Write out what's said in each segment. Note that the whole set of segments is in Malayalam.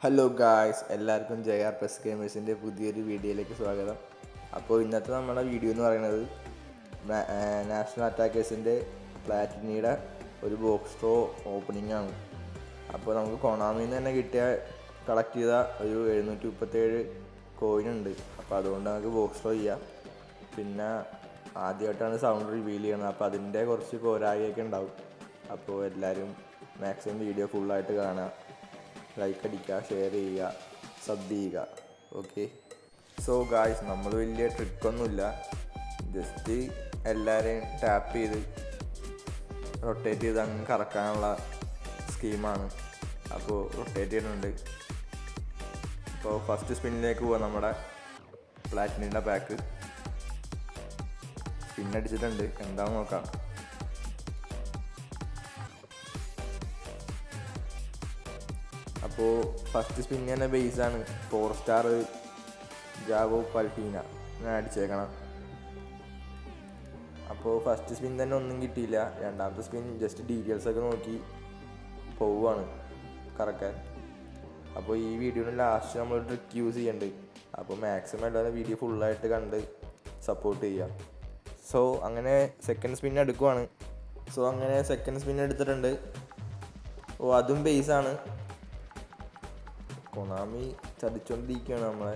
ഹലോ ഗായ്സ്, എല്ലാവർക്കും JR+ ഗെയിമേഴ്സിൻ്റെ പുതിയൊരു വീഡിയോയിലേക്ക് സ്വാഗതം. അപ്പോൾ ഇന്നത്തെ നമ്മുടെ വീഡിയോ എന്ന് പറയുന്നത് നാഷണൽ അറ്റാക്കേഴ്സിൻ്റെ പ്ലാറ്റിനിയുടെ ഒരു ബോക്സ് ഡ്രോ ഓപ്പണിംഗ് ആണ്. അപ്പോൾ നമുക്ക് കൊണാമിയിൽ നിന്ന് തന്നെ കളക്ട് ചെയ്ത ഒരു 737 കോയിനുണ്ട്. അപ്പോൾ അതുകൊണ്ട് നമുക്ക് ബോക്സ് ഡ്രോ ചെയ്യാം. പിന്നെ ആദ്യമായിട്ടാണ് സൗണ്ട് റിവീൽ ചെയ്യണത്, അപ്പോൾ അതിൻ്റെ കുറച്ച് പോരായ്മയൊക്കെ ഉണ്ടാവും. അപ്പോൾ എല്ലാവരും മാക്സിമം വീഡിയോ ഫുള്ളായിട്ട് കാണുക, ലൈക്ക് അടിക്കുക, ഷെയർ ചെയ്യുക, സബ് ചെയ്യുക. ഓക്കെ, സോ ഗായ്സ്, നമ്മൾ വലിയ ട്രിക്കൊന്നുമില്ല, ജസ്റ്റ് എല്ലാവരെയും ടാപ്പ് ചെയ്ത് റൊട്ടേറ്റ് ചെയ്ത് അങ്ങ് കറക്കാനുള്ള സ്കീമാണ്. അപ്പോൾ റൊട്ടേറ്റ് ചെയ്യുന്നുണ്ട്. അപ്പോൾ ഫസ്റ്റ് സ്പിന്നിലേക്ക് പോവാം. നമ്മുടെ പ്ലാറ്റിനിയുടെ പാക്ക് സ്പിന്നടിച്ചിട്ടുണ്ട്, എന്താണെന്ന് നോക്കാം. അപ്പോൾ ഫസ്റ്റ് സ്പിൻ തന്നെ ബേസാണ് 4 സ്റ്റാർ ജാവോ പൽട്ടീന ഞാൻ അടിച്ചേക്കണം. അപ്പോൾ ഫസ്റ്റ് സ്പിൻ തന്നെ ഒന്നും കിട്ടിയില്ല. രണ്ടാമത്തെ സ്പിൻ ജസ്റ്റ് ഡീറ്റെയിൽസൊക്കെ നോക്കി പോവുകയാണ് കറക്കാൻ. അപ്പോൾ ഈ വീഡിയോയുടെ ലാസ്റ്റ് നമ്മൾ ട്രിക്ക് യൂസ് ചെയ്യുന്നുണ്ട്. അപ്പോൾ മാക്സിമം എല്ലാവരും വീഡിയോ ഫുള്ളായിട്ട് കണ്ട് സപ്പോർട്ട് ചെയ്യുക. സോ അങ്ങനെ സെക്കൻഡ് സ്പിൻ എടുക്കുവാണ്. സോ അങ്ങനെ സെക്കൻഡ് സ്പിൻ എടുത്തിട്ടുണ്ട്. അതും ബേസാണ്. കൊണാമി ചതിച്ചോണ്ടിരിക്കുകയാണ് നമ്മളെ.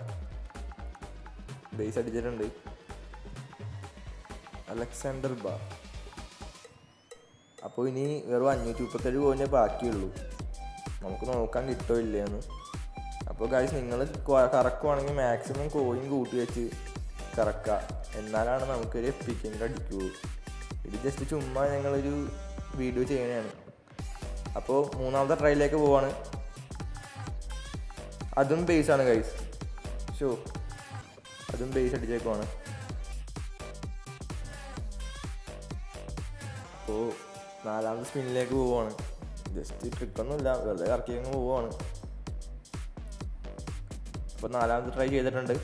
ബേസ് അടിച്ചിട്ടുണ്ട്, അലക്സാണ്ടർ ബാ. അപ്പോൾ ഇനി വെറും 537 കോയിനേ ബാക്കിയുള്ളൂ. നമുക്ക് നോക്കാൻ കിട്ടോ ഇല്ലയെന്ന്. അപ്പോൾ ഗൈസ്, നിങ്ങൾ കറക്കുവാണെങ്കിൽ മാക്സിമം കോയിൻ കൂട്ടി വെച്ച് കറക്കുക, എന്നാലാണ് നമുക്കൊരു എപ്പിക്കെങ്കിലും അടിക്കുകയുള്ളൂ. ഇത് ജസ്റ്റ് ചുമ്മാ ഞങ്ങളൊരു വീഡിയോ ചെയ്യണതാണ്. അപ്പോൾ മൂന്നാമത്തെ ട്രൈയിലേക്ക് പോവാണ്. അതും ബേസാണ് ഗൈസ്. അതും ബേസ് അടിച്ചേക്കുവാണ്. അപ്പോൾ നാലാമത്തെ സ്പിന്നിലേക്ക് പോവുകയാണ്. ജസ്റ്റ് ട്രിക്കൊന്നുമില്ല, വെറുതെ കറക്കി അങ്ങ് പോവുകയാണ്. അപ്പോൾ നാലാമത്തെ ട്രൈ ചെയ്തിട്ടുണ്ട്.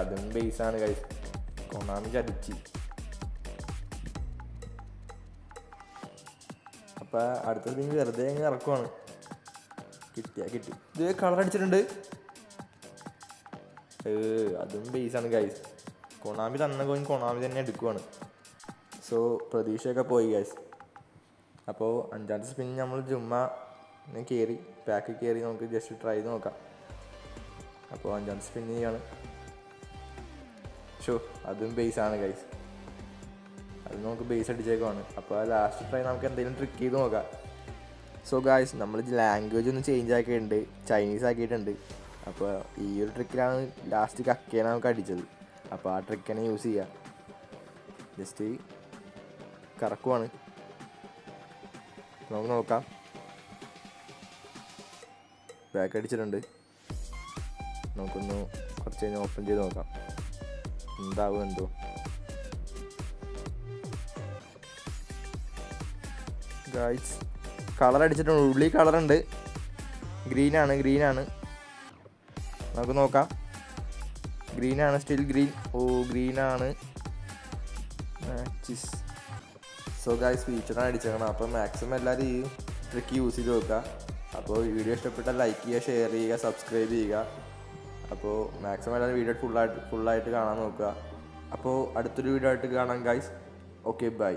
അതും ബേസാണ് ഗൈസ്. കൊണാമി ചതിച്ച്. അപ്പോൾ അടുത്ത സ്പിൻ വെറുതെ അങ്ങ് ഇറക്കുവാണ്. കിട്ടി. ഇത് കളർ അടിച്ചിട്ടുണ്ട്. അതും ബേസാണ് ഗൈസ്. കൊണാമി തന്ന കോയിൻ കൊണാമി തന്നെ എടുക്കുവാണ്. സോ പ്രതീക്ഷയൊക്കെ പോയി ഗൈസ്. അപ്പോൾ അഞ്ചാമത്തെ സ്പിൻ നമ്മൾ ചുമ്മാ പാക്ക് കയറി നമുക്ക് ജസ്റ്റ് ട്രൈ ചെയ്ത് നോക്കാം. അപ്പോൾ അഞ്ചാമത്തെ സ്പിൻ ചെയ്യാണ്. അതും ബേസാണ് ഗൈസ്. അത് നമുക്ക് ബേസ് അടിച്ചേക്കുവാണ്. അപ്പോൾ ലാസ്റ്റ് ട്രൈ നമുക്ക് എന്തെങ്കിലും ട്രിക്ക് ചെയ്ത് നോക്കാം. സോ ഗായ്സ്, നമ്മൾ ലാംഗ്വേജ് ഒന്ന് ചേഞ്ച് ആക്കിയിട്ടുണ്ട്, ചൈനീസ് ആക്കിയിട്ടുണ്ട്. അപ്പോൾ ഈ ഒരു ട്രിക്കിലാണ് ലാസ്റ്റ് കക്കയാണ് നമുക്ക് അടിച്ചത്. അപ്പോൾ ആ ട്രിക്ക് തന്നെ യൂസ് ചെയ്യുക. ജസ്റ്റ് കറക്കുവാണ്. നമുക്ക് നോക്കാം. ബാക്ക് അടിച്ചിട്ടുണ്ട്. നമുക്കൊന്ന് കുറച്ച് കഴിഞ്ഞ് ഓപ്പൺ ചെയ്ത് നോക്കാം എന്താവും എന്തോ. ഗായ്സ്, കളർ അടിച്ചിട്ടുണ്ട്. ഉള്ളി കളറുണ്ട്. ഗ്രീനാണ്. നമുക്ക് നോക്കാം. ഗ്രീനാണ്, സ്റ്റിൽ ഗ്രീൻ. ഗ്രീനാണ്. സോ ഗായ്സ്, ഫീച്ചറാണ് അടിച്ചേക്കണം. അപ്പോൾ മാക്സിമം എല്ലാവരും ഈ ട്രിക്ക് യൂസ് ചെയ്ത് നോക്കുക. അപ്പോൾ വീഡിയോ ഇഷ്ടപ്പെട്ടാൽ ലൈക്ക് ചെയ്യുക, ഷെയർ ചെയ്യുക, സബ്സ്ക്രൈബ് ചെയ്യുക. അപ്പോൾ മാക്സിമം എല്ലാവരും വീഡിയോ ഫുള്ളായിട്ട് കാണാൻ നോക്കുക. അപ്പോൾ അടുത്തൊരു വീഡിയോ ആയിട്ട് കാണാം ഗായ്സ്. Okay, by.